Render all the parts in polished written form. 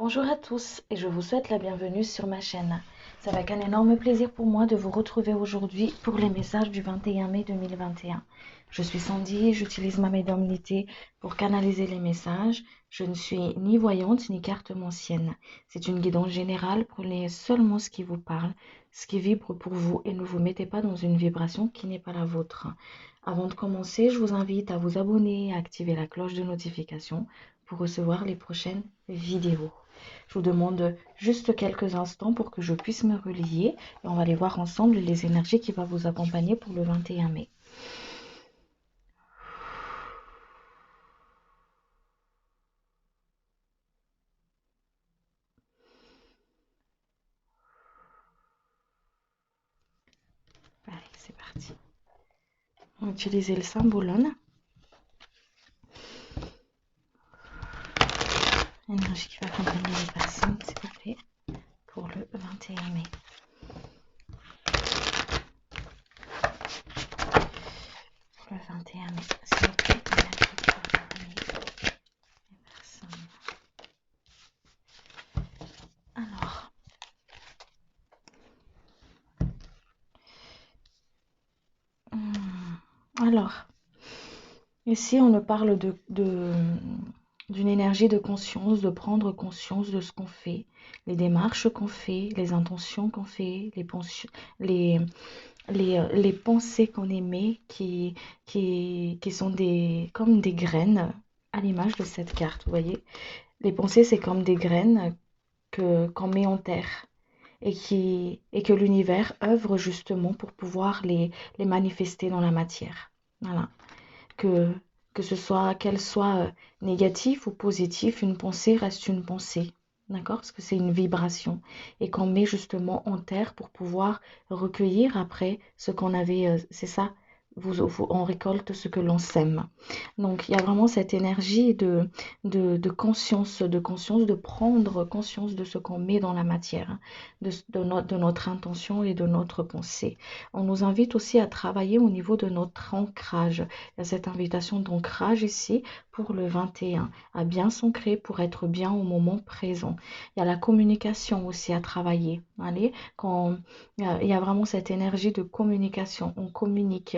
Bonjour à tous et je vous souhaite la bienvenue sur ma chaîne. C'est avec un énorme plaisir pour moi de vous retrouver aujourd'hui pour les messages du 21 mai 2021. Je suis Sandy et j'utilise ma médiumnité pour canaliser les messages. Je ne suis ni voyante ni cartomancienne. C'est une guidance générale, prenez seulement ce qui vous parle, ce qui vibre pour vous et ne vous mettez pas dans une vibration qui n'est pas la vôtre. Avant de commencer, je vous invite à vous abonner et à activer la cloche de notification pour recevoir les prochaines vidéos. Je vous demande juste quelques instants pour que je puisse me relier et on va aller voir ensemble les énergies qui vont vous accompagner pour le 21 mai. Allez, c'est parti. On va utiliser le symbolone. L'énergie qui va accompagner les personnes, s'il vous plaît, pour le 21 mai. Pour le 21 mai, s'il vous plaît, l'énergie qui va accompagner les personnes. Alors, ici on nous parle d'une énergie de conscience, de prendre conscience de ce qu'on fait, les démarches qu'on fait, les intentions qu'on fait, les, les pensées qu'on émet qui sont comme des graines à l'image de cette carte, vous voyez. Les pensées, c'est comme des graines qu'on met en terre et que l'univers œuvre justement pour pouvoir les manifester dans la matière. Voilà. Que, qu'elle soit négative ou positive, une pensée reste une pensée. D'accord? Parce que c'est une vibration. Et qu'on met justement en terre pour pouvoir recueillir après ce qu'on avait. C'est ça, on récolte ce que l'on sème. Donc il y a vraiment cette énergie de conscience, de prendre conscience de ce qu'on met dans la matière, hein, de notre intention et de notre pensée. On nous invite aussi à travailler au niveau de notre ancrage. Il y a cette invitation d'ancrage ici pour le 21, à bien s'ancrer pour être bien au moment présent. Il y a la communication aussi à travailler. Allez, quand il y a vraiment cette énergie de communication, on communique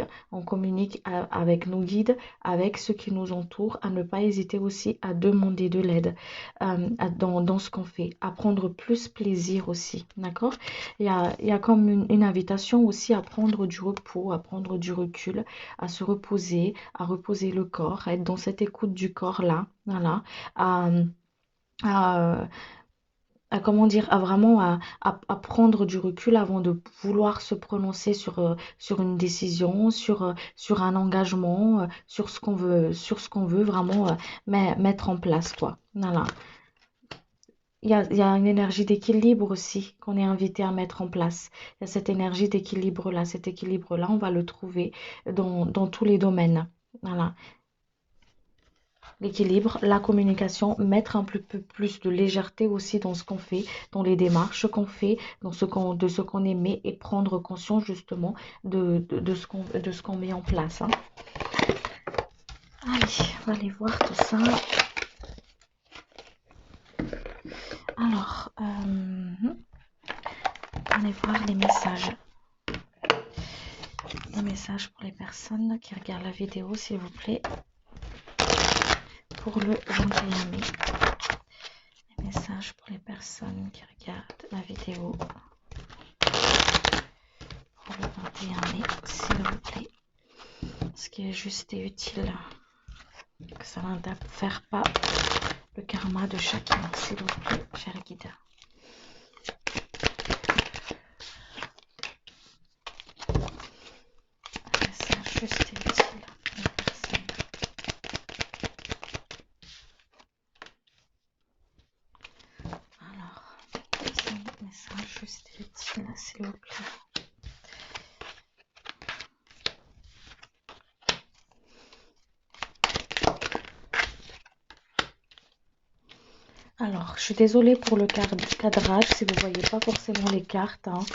avec nos guides, avec ceux qui nous entourent, à ne pas hésiter aussi à demander de l'aide dans ce qu'on fait, à prendre plus plaisir aussi, d'accord? Il y a comme une invitation aussi à prendre du repos, à prendre du recul, à se reposer, à reposer le corps, à être dans cette écoute du corps-là, voilà, à, à, comment dire, à prendre du recul avant de vouloir se prononcer sur une décision, sur un engagement, sur ce qu'on veut vraiment mettre en place, quoi. Voilà. Il y a une énergie d'équilibre aussi qu'on est invité à mettre en place. Il y a cette énergie d'équilibre-là. Cet équilibre-là, on va le trouver dans tous les domaines. Voilà. L'équilibre, la communication, mettre un peu plus de légèreté aussi dans ce qu'on fait, dans les démarches qu'on fait, de ce qu'on émet et prendre conscience justement de ce qu'on met en place, hein. Allez, on va aller voir tout ça. Alors, on va aller voir les messages. Les messages pour les personnes qui regardent la vidéo, s'il vous plaît, pour le 21 mai. Les messages pour les personnes qui regardent la vidéo pour le 21 mai, s'il vous plaît. Ce qui est juste et utile, que ça n'interfère pas le karma de chacun, s'il vous plaît, cher guide. Un message juste et utile pour les personnes. Alors, un message juste et utile, s'il vous plaît. Alors, je suis désolée pour le cadrage, si vous ne voyez pas forcément les cartes, hein.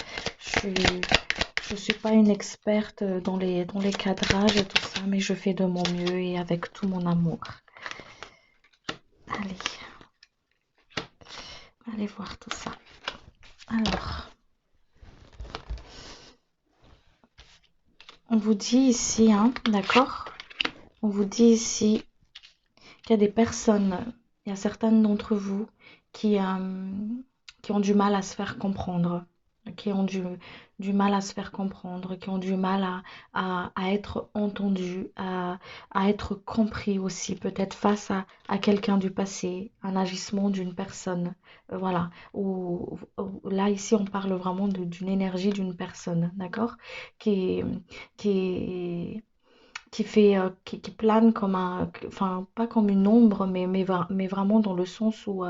Je suis pas une experte dans les cadrages et tout ça, mais je fais de mon mieux et avec tout mon amour. Allez. Allez voir tout ça. Alors, on vous dit ici, hein, d'accord? On vous dit ici qu'il y a des personnes, il y a certaines d'entre vous qui, qui ont du mal à se faire comprendre, qui ont du mal à se faire comprendre, qui ont du mal à être entendus, à être compris aussi, peut-être face à quelqu'un du passé, un agissement d'une personne. Voilà. Là, ici, on parle vraiment d'une énergie d'une personne, d'accord? Qui, qui, qui plane comme un, enfin pas comme une ombre, mais vraiment dans le sens où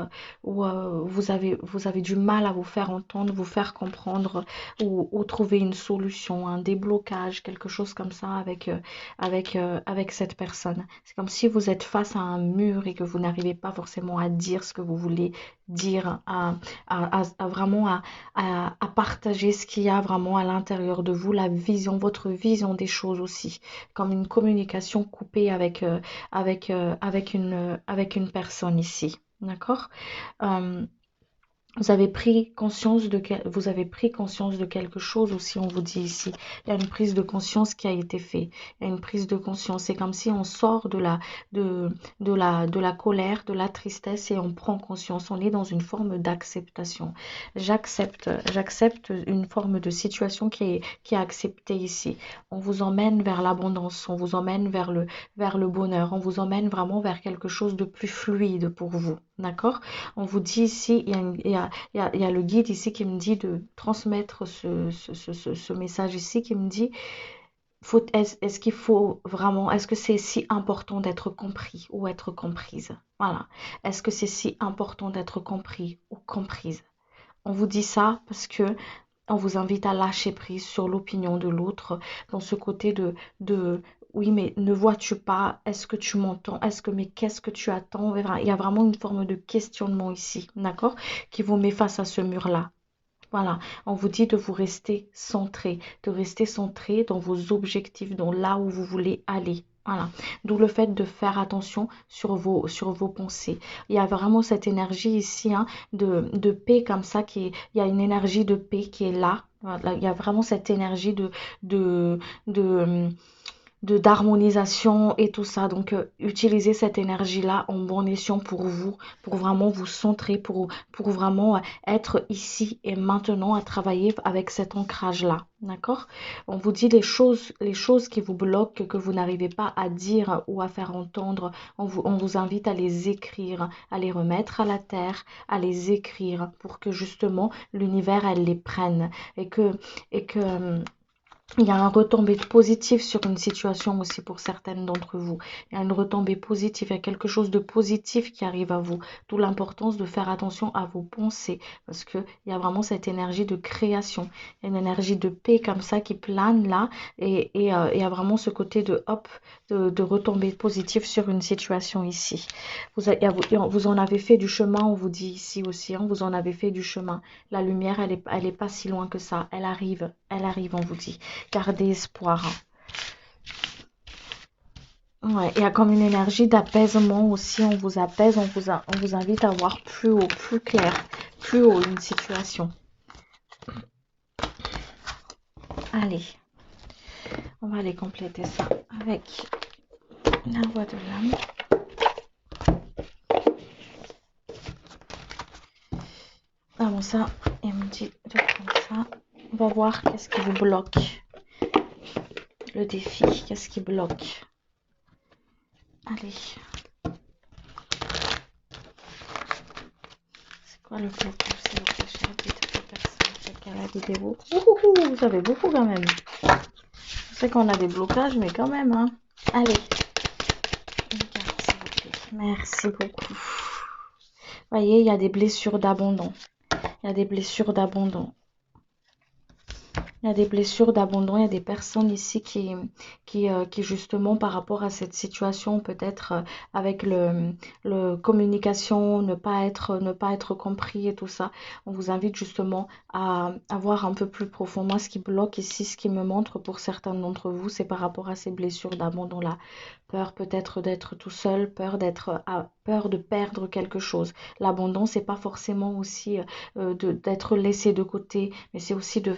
vous avez du mal à vous faire entendre, vous faire comprendre, ou trouver une solution, un déblocage, quelque chose comme ça avec cette personne. C'est comme si vous êtes face à un mur et que vous n'arrivez pas forcément à dire ce que vous voulez dire, à vraiment à partager ce qu'il y a vraiment à l'intérieur de vous, la vision, votre vision des choses aussi, comme une communication coupée avec une personne ici. D'accord? Euh, vous avez pris conscience de quelque chose aussi, on vous dit ici. Il y a une prise de conscience qui a été faite. Il y a une prise de conscience. C'est comme si on sort de la colère, de la tristesse et on prend conscience. On est dans une forme d'acceptation. J'accepte une forme de situation qui est acceptée ici. On vous emmène vers l'abondance, on vous emmène vers le bonheur, on vous emmène vraiment vers quelque chose de plus fluide pour vous. D'accord? On vous dit ici, il y a le guide ici qui me dit de transmettre ce message ici qui me dit, est-ce qu'il faut vraiment, est-ce que c'est si important d'être compris ou être comprise? Voilà. Est-ce que c'est si important d'être compris ou comprise? On vous dit ça parce que on vous invite à lâcher prise sur l'opinion de l'autre, dans ce côté de oui, mais ne vois-tu pas? Est-ce que tu m'entends? Mais qu'est-ce que tu attends? Il y a vraiment une forme de questionnement ici, d'accord? Qui vous met face à ce mur-là. Voilà, on vous dit de vous rester centré, de rester centré dans vos objectifs, dans là où vous voulez aller. Voilà, d'où le fait de faire attention sur vos pensées. Il y a vraiment cette énergie ici, hein, de paix comme ça, il y a une énergie de paix qui est là. Voilà, il y a vraiment cette énergie de, d'harmonisation et tout ça. Donc, utilisez cette énergie-là en bon escient pour vous, pour vraiment vous centrer, pour vraiment être ici et maintenant à travailler avec cet ancrage-là. D'accord? On vous dit les choses qui vous bloquent, que vous n'arrivez pas à dire ou à faire entendre. On vous invite à les écrire, à les remettre à la terre, à les écrire pour que justement l'univers, elle les prenne et que il y a un retombée positif sur une situation aussi pour certaines d'entre vous. Il y a une retombée positive, il y a quelque chose de positif qui arrive à vous. D'où l'importance de faire attention à vos pensées parce qu'il y a vraiment cette énergie de création, une énergie de paix comme ça qui plane là et il y a vraiment ce côté de hop, de retombée positive sur une situation ici. Vous en avez fait du chemin, on vous dit ici aussi, hein, vous en avez fait du chemin. La lumière, elle est pas si loin que ça. Elle arrive, on vous dit. Gardez espoir. Ouais, il y a comme une énergie d'apaisement aussi. On vous apaise, on vous invite à voir plus haut, plus clair, plus haut une situation. Allez, on va aller compléter ça avec la voix de l'âme. Avant ça, il me dit de prendre ça. On va voir qu'est-ce qui vous bloque. Le défi, qu'est-ce qui bloque. Allez. C'est quoi le blocage? C'est le blocage de la personne qui a la vidéo. Ouhou, vous savez beaucoup quand même. Je sais qu'on a des blocages, mais quand même, hein. Allez. Regarde, s'il vous plaît. Merci beaucoup. Voyez, il y a des blessures d'abandon. Il y a des blessures d'abandon. Il y a des blessures d'abandon, il y a des personnes ici qui justement par rapport à cette situation, peut-être avec le communication, ne pas être compris et tout ça, on vous invite justement à voir un peu plus profond. Moi, ce qui bloque ici, ce qui me montre pour certains d'entre vous, c'est par rapport à ces blessures d'abandon-là. Peur peut-être d'être tout seul, peur de perdre quelque chose. L'abandon, c'est pas forcément aussi d'être laissé de côté, mais c'est aussi de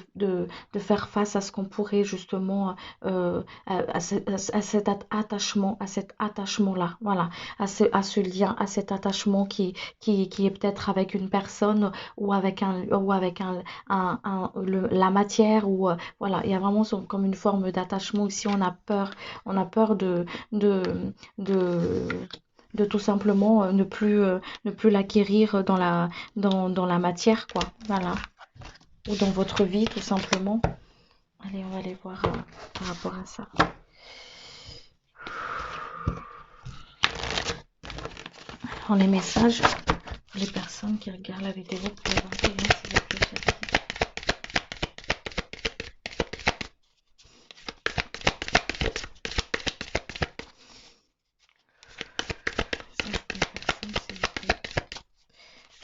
faire face à ce qu'on pourrait justement à cet attachement-là, voilà, à ce lien, à cet attachement qui est peut-être avec une personne ou avec la matière ou voilà, il y a vraiment comme une forme d'attachement ici. On a peur de, de de tout simplement ne plus l'acquérir dans la matière, quoi. Voilà. Ou dans votre vie, tout simplement. Allez, on va aller voir par rapport à ça. Alors, les messages pour les personnes qui regardent la vidéo pour les 21, s'il vous plaît.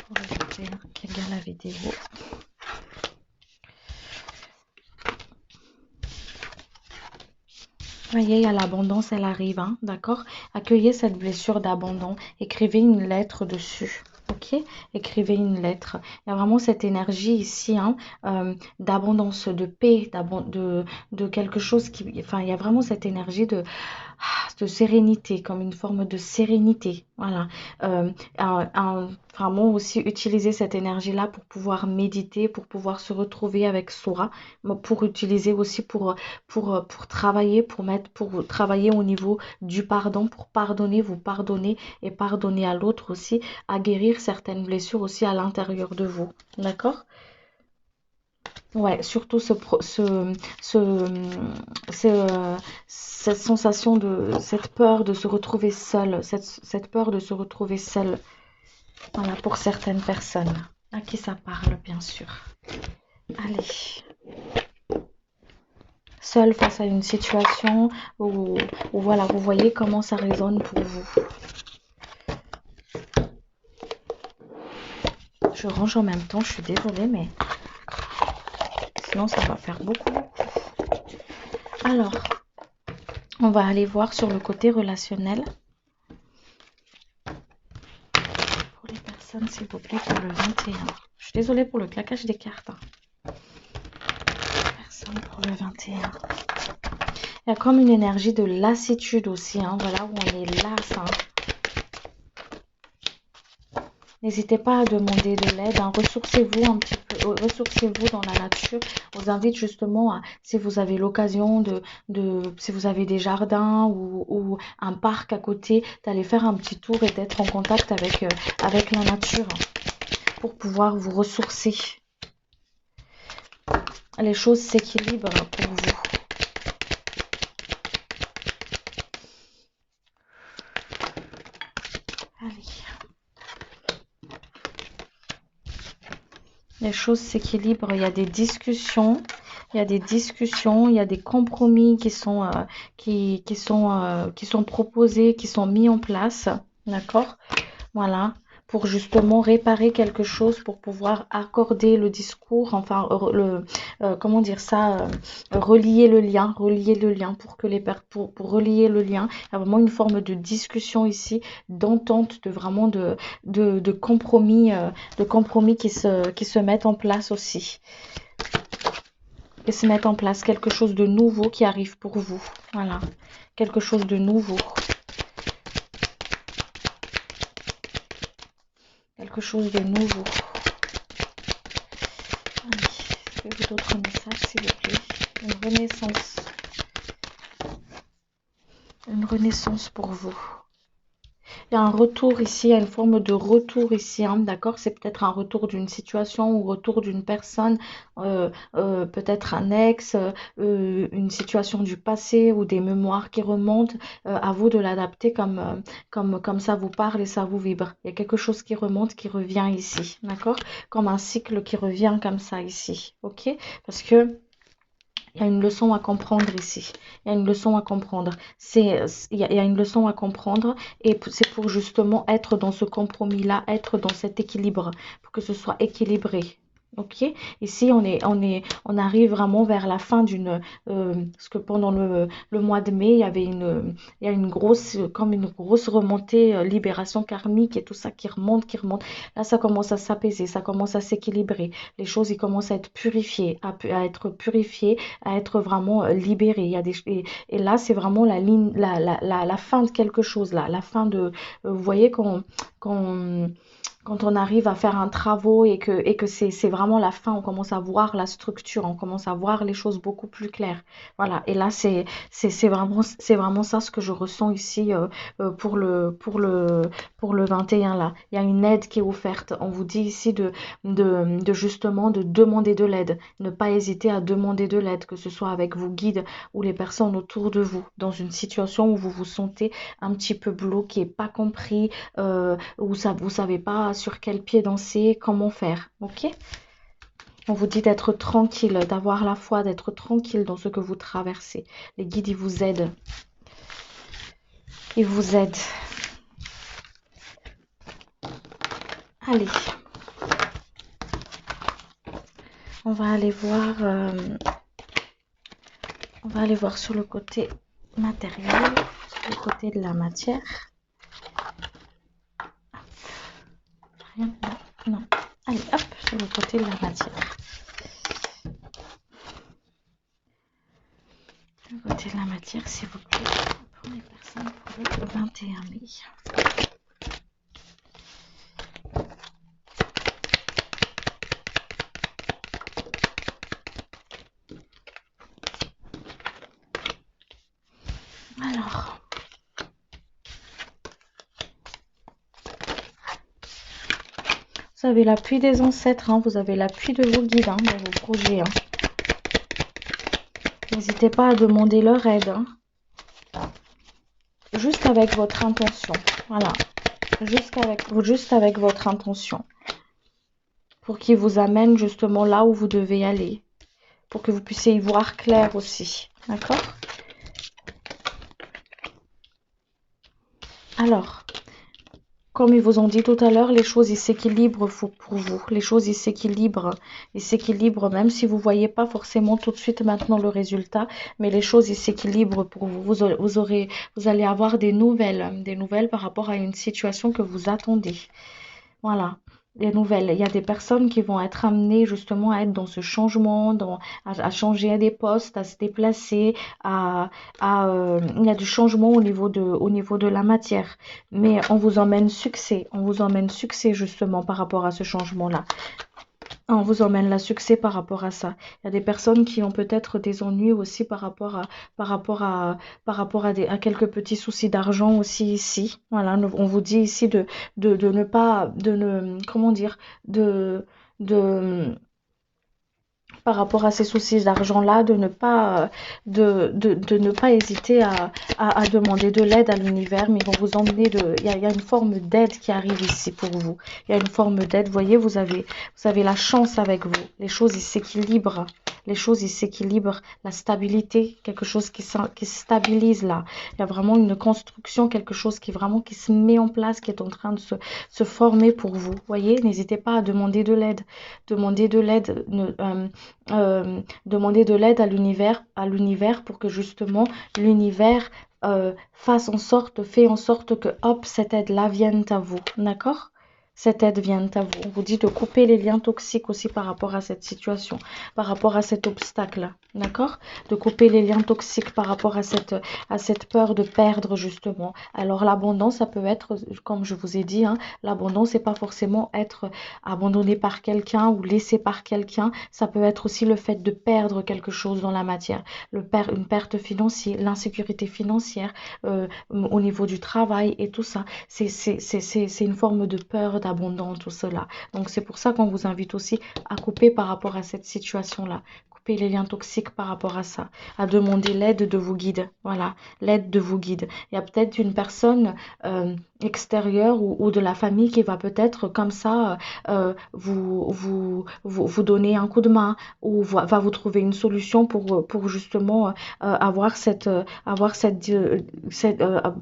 Pour les 21 qui regardent la vidéo. Voyez, il y a l'abondance, elle arrive, hein, d'accord? Accueillez cette blessure d'abandon. Écrivez une lettre dessus. Ok, écrivez une lettre. Il y a vraiment cette énergie ici, hein, d'abondance, de paix, de quelque chose qui... Enfin, il y a vraiment cette énergie de sérénité, comme une forme de sérénité. Voilà. Vraiment aussi utiliser cette énergie-là pour pouvoir méditer, pour pouvoir se retrouver avec soi, pour utiliser aussi pour travailler, pour travailler au niveau du pardon, pour pardonner, vous pardonner et pardonner à l'autre aussi, à guérir certaines blessures aussi à l'intérieur de vous. D'accord? Ouais, surtout cette sensation cette peur de se retrouver seule, cette peur de se retrouver seule. Voilà, pour certaines personnes. À qui ça parle, bien sûr. Allez. Seul face à une situation où voilà, vous voyez comment ça résonne pour vous. Je range en même temps, je suis désolée, mais sinon ça va faire beaucoup. Alors, on va aller voir sur le côté relationnel. Pour les personnes, s'il vous plaît, pour le 21. Je suis désolée pour le claquage des cartes. Personne pour le 21. Il y a comme une énergie de lassitude aussi, hein, voilà, où on est lasse, hein. N'hésitez pas à demander de l'aide, hein. Ressourcez-vous un petit peu, ressourcez-vous dans la nature. On vous invite justement à, si vous avez l'occasion si vous avez des jardins ou un parc à côté, d'aller faire un petit tour et d'être en contact avec la nature, hein, pour pouvoir vous ressourcer. Les choses s'équilibrent pour vous. Allez. Les choses s'équilibrent, il y a des discussions, il y a des compromis qui sont proposés, qui sont mis en place, d'accord? Voilà, pour justement réparer quelque chose, pour pouvoir accorder le discours, enfin comment dire ça, relier le lien pour que pour relier le lien. Il y a vraiment une forme de discussion ici, d'entente, de compromis qui se mettent en place aussi. Et se mettent en place quelque chose de nouveau qui arrive pour vous. Voilà, quelque chose de nouveau. Quelque chose de nouveau. Allez, avez-vous d'autres messages, s'il vous plaît? Une renaissance. Une renaissance pour vous. Il y a un retour ici, il y a une forme de retour ici, hein, d'accord? C'est peut-être un retour d'une situation ou retour d'une personne, peut-être un ex, une situation du passé ou des mémoires qui remontent. À vous de l'adapter comme ça vous parle et ça vous vibre. Il y a quelque chose qui remonte, qui revient ici, d'accord? Comme un cycle qui revient comme ça ici, ok? Parce que Il y a une leçon à comprendre ici. Il y a une leçon à comprendre. Il y a une leçon à comprendre et c'est pour justement être dans ce compromis-là, être dans cet équilibre, pour que ce soit équilibré. Ok, ici on arrive vraiment vers la fin d'une, parce que pendant le mois de mai, il y a une grosse, comme une grosse remontée, libération karmique et tout ça qui remonte, qui remonte. Là, ça commence à s'apaiser, ça commence à s'équilibrer. Les choses, ils commencent à être purifiées, à être purifiées, à être vraiment libérées. Il y a et là, c'est vraiment la ligne, la fin de quelque chose là, la fin de, vous voyez quand quand on arrive à faire un travaux et que c'est vraiment la fin, on commence à voir la structure, on commence à voir les choses beaucoup plus claires. Voilà. Et là, c'est vraiment ça ce que je ressens ici pour le 21 là. Il y a une aide qui est offerte. On vous dit ici de justement de demander de l'aide. Ne pas hésiter à demander de l'aide, que ce soit avec vos guides ou les personnes autour de vous, dans une situation où vous vous sentez un petit peu bloqué, pas compris, où vous savez pas sur quel pied danser, comment faire, ok? On vous dit d'être tranquille, d'avoir la foi, d'être tranquille dans ce que vous traversez. Les guides, ils vous aident. Ils vous aident. Allez. On va aller voir, sur le côté matériel, sur le côté de la matière. Rien, non. Allez, hop, sur le côté de la matière. Le côté de la matière, s'il vous plaît, pour les personnes pour le 21 mai. Alors, vous avez l'appui des ancêtres, hein, vous avez l'appui de vos guides hein, dans vos projets. Hein. N'hésitez pas à demander leur aide. Hein. Juste avec votre intention. Voilà. Juste avec votre intention. Pour qu'ils vous amènent justement là où vous devez aller. Pour que vous puissiez y voir clair aussi. D'accord? Alors, comme ils vous ont dit tout à l'heure, les choses ils s'équilibrent pour vous. Les choses ils s'équilibrent même si vous ne voyez pas forcément tout de suite maintenant le résultat. Mais les choses ils s'équilibrent pour vous. Vous allez avoir des nouvelles par rapport à une situation que vous attendez. Voilà. Les nouvelles. Il y a des personnes qui vont être amenées justement à être dans ce changement, à changer des postes, à se déplacer, il y a du changement au niveau de la matière. Mais on vous emmène succès. On vous emmène succès justement par rapport à ce changement-là. On vous emmène la succès par rapport à ça. Il y a des personnes qui ont peut-être des ennuis aussi à quelques petits soucis d'argent aussi ici. Voilà, on vous dit ici de ne pas, comment dire, de par rapport à ces soucis d'argent-là, de ne pas, de ne pas hésiter à demander de l'aide à l'univers, mais ils vont vous emmener il y a une forme d'aide qui arrive ici pour vous. Il y a une forme d'aide, vous voyez, vous avez la chance avec vous. Les choses, ils s'équilibrent. Les choses, ils s'équilibrent. La stabilité, quelque chose qui se stabilise là. Il y a vraiment une construction, quelque chose qui se met en place, qui est en train de se former pour vous. Vous voyez, n'hésitez pas à demander de l'aide. Demander de l'aide, demander de l'aide à l'univers pour que justement l'univers fait en sorte que hop, cette aide-là vienne à vous, d'accord? Cette aide vient à vous. On vous dit de couper les liens toxiques aussi par rapport à cette situation, par rapport à cet obstacle, d'accord? De couper les liens toxiques par rapport à cette peur de perdre justement. Alors l'abondance, ça peut être, comme je vous ai dit, hein, l'abondance, c'est pas forcément être abandonné par quelqu'un ou laissé par quelqu'un. Ça peut être aussi le fait de perdre quelque chose dans la matière, une perte financière, l'insécurité financière au niveau du travail et tout ça. C'est une forme de peur d'abondance, tout cela. Donc c'est pour ça qu'on vous invite aussi à couper par rapport à cette situation-là. couper les liens toxiques par rapport à ça, à demander l'aide de vos guides. Voilà, l'aide de vos guides. Il y a peut-être une personne extérieure ou de la famille qui va peut-être comme ça vous donner un coup de main ou va vous trouver une solution pour justement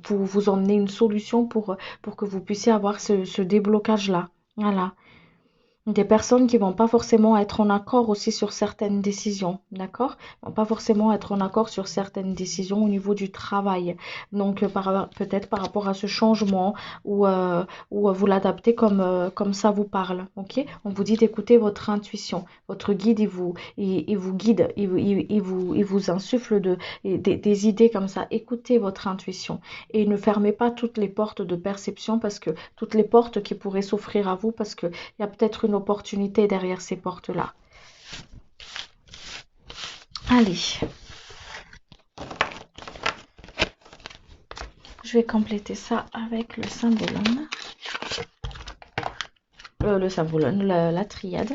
pour vous emmener une solution pour que vous puissiez avoir ce déblocage-là. Voilà. Des personnes qui vont pas forcément être en accord aussi sur certaines décisions, d'accord? Vont pas forcément être en accord sur certaines décisions au niveau du travail. Donc peut-être par rapport à ce changement ou vous l'adaptez comme ça vous parle, ok? On vous dit d'écouter votre intuition. Votre guide, il vous guide, il vous insuffle des idées comme ça. Écoutez votre intuition et ne fermez pas toutes les portes de perception parce que toutes les portes qui pourraient s'offrir à vous parce que il y a peut-être une opportunité derrière ces portes-là. Allez. Je vais compléter ça avec le symbolone. Le symbolone, la triade.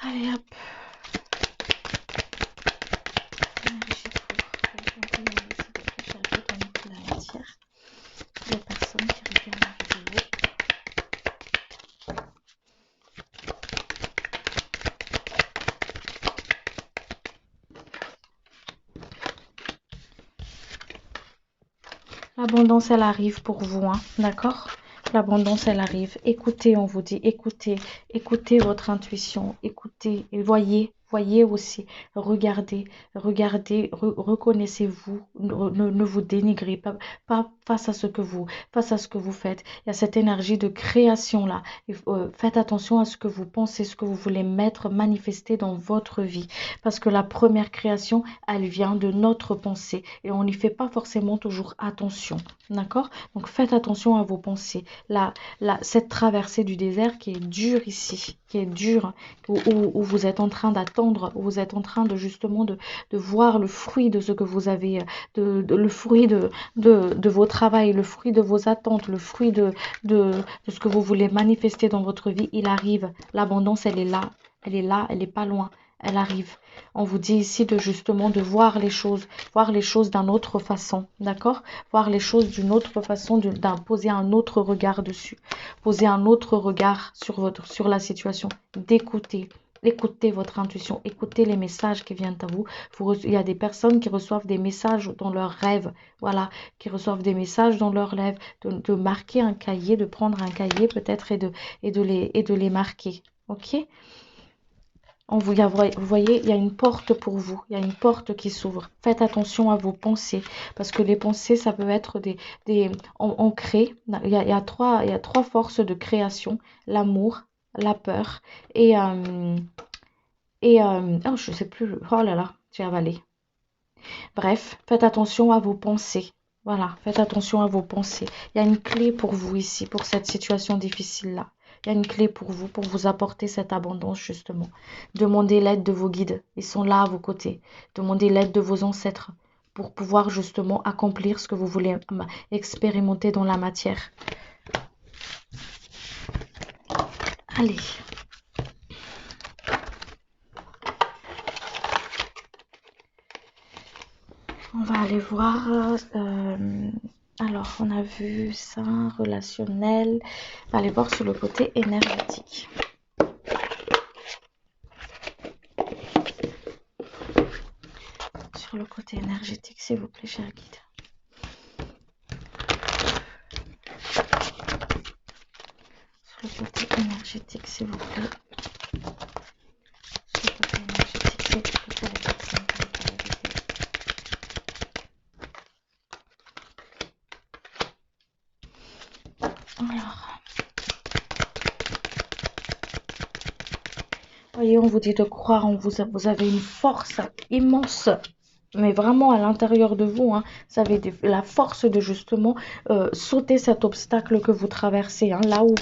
Allez, hop. Les personnes qui regardent la vidéo. L'abondance, elle arrive pour vous, hein, d'accord? L'abondance, elle arrive. Écoutez, on vous dit, écoutez, écoutez votre intuition, écoutez, et voyez aussi, regardez, reconnaissez-vous, ne vous dénigrez pas face à ce que vous faites. Il y a cette énergie de création là. Faites attention à ce que vous pensez, ce que vous voulez manifester dans votre vie. Parce que la première création, elle vient de notre pensée et on n'y fait pas forcément toujours attention. D'accord? Donc faites attention à vos pensées. Cette traversée du désert qui est dure ici, qui est dure, où vous êtes en train d'attendre, où vous êtes en train de justement de voir le fruit de ce que vous avez, le fruit de vos travails, le fruit de vos attentes, le fruit de ce que vous voulez manifester dans votre vie, il arrive. L'abondance, elle est là, elle n'est pas loin. Elle arrive. On vous dit ici justement de voir les choses d'une autre façon, d'accord? Voir les choses d'une autre façon, poser un autre regard dessus, poser un autre regard sur la situation, d'écouter. Écoutez votre intuition, écoutez les messages qui viennent à vous. Il y a des personnes qui reçoivent des messages dans leurs rêves, voilà, qui reçoivent des messages dans leurs rêves, de marquer un cahier, de prendre un cahier peut-être et de les marquer, ok? Vous voyez, il y a une porte pour vous, il y a une porte qui s'ouvre. Faites attention à vos pensées, parce que les pensées, ça peut être on crée, il y a trois forces de création, l'amour, la peur oh, je sais plus, oh là là, j'ai avalé. Bref, faites attention à vos pensées. Voilà, faites attention à vos pensées. Il y a une clé pour vous ici, pour cette situation difficile-là. Il y a une clé pour vous apporter cette abondance, justement. Demandez l'aide de vos guides. Ils sont là à vos côtés. Demandez l'aide de vos ancêtres pour pouvoir, justement, accomplir ce que vous voulez expérimenter dans la matière. Allez. On va aller voir... alors, on a vu ça, relationnel. On va aller voir sur le côté énergétique. Sur le côté énergétique, s'il vous plaît, cher guide. Sur le côté énergétique, s'il vous plaît. Sur le côté énergétique, s'il vous plaît, pour les personnes. Alors, voyez, on vous dit de croire en vous. Vous avez une force immense, mais vraiment à l'intérieur de vous. Hein, vous avez la force de justement sauter cet obstacle que vous traversez. Hein, là où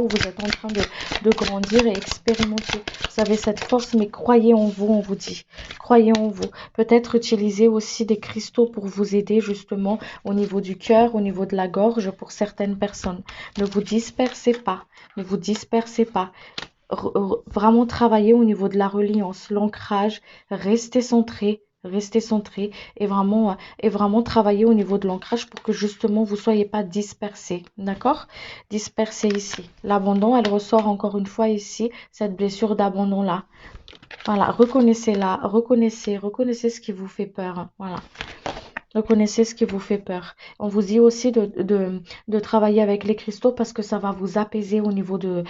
vous êtes en train de grandir et expérimenter. Vous avez cette force, mais croyez en vous, on vous dit. Croyez en vous. Peut-être utiliser aussi des cristaux pour vous aider justement au niveau du cœur, au niveau de la gorge pour certaines personnes. Ne vous dispersez pas. Ne vous dispersez pas. vraiment travailler au niveau de la reliance, l'ancrage, rester centré et vraiment travailler au niveau de l'ancrage pour que justement vous soyez pas dispersé, d'accord? Dispersé ici. L'abandon, elle ressort encore une fois ici, cette blessure d'abandon là. Voilà, reconnaissez-la, reconnaissez ce qui vous fait peur, voilà. Reconnaissez ce qui vous fait peur. On vous dit aussi de travailler avec les cristaux parce que ça va vous apaiser au niveau de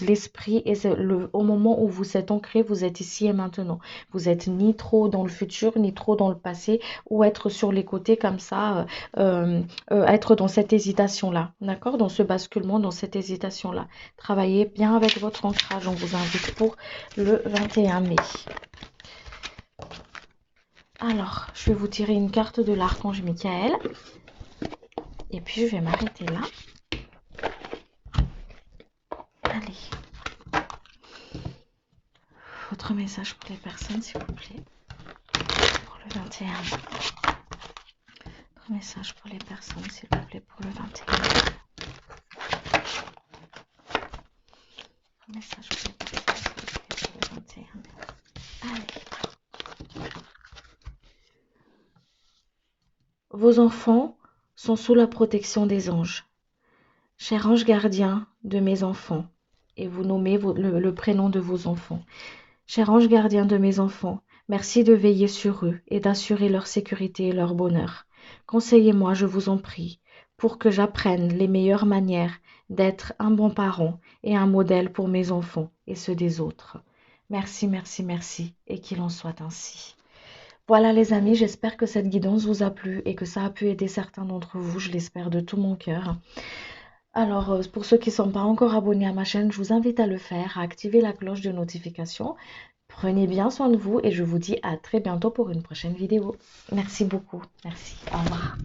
l'esprit. Et c'est au moment où vous êtes ancré, vous êtes ici et maintenant. Vous êtes ni trop dans le futur, ni trop dans le passé, ou être sur les côtés comme ça, être dans cette hésitation-là. D'accord? Dans ce basculement, dans cette hésitation-là. Travaillez bien avec votre ancrage. On vous invite pour le 21 mai. Alors, je vais vous tirer une carte de l'archange Michael. Et puis, je vais m'arrêter là. Allez. Votre message pour les personnes, s'il vous plaît. Pour le 21. Votre message pour les personnes, s'il vous plaît, pour le 21. Votre message pour les personnes, s'il vous plaît, pour le 21. Allez. Vos enfants sont sous la protection des anges. Cher ange gardien de mes enfants, et vous nommez le prénom de vos enfants. Cher ange gardien de mes enfants, merci de veiller sur eux et d'assurer leur sécurité et leur bonheur. Conseillez-moi, je vous en prie, pour que j'apprenne les meilleures manières d'être un bon parent et un modèle pour mes enfants et ceux des autres. Merci, merci, merci, et qu'il en soit ainsi. Voilà les amis, j'espère que cette guidance vous a plu et que ça a pu aider certains d'entre vous, je l'espère de tout mon cœur. Alors, pour ceux qui ne sont pas encore abonnés à ma chaîne, je vous invite à le faire, à activer la cloche de notification. Prenez bien soin de vous et je vous dis à très bientôt pour une prochaine vidéo. Merci beaucoup. Merci. Au revoir.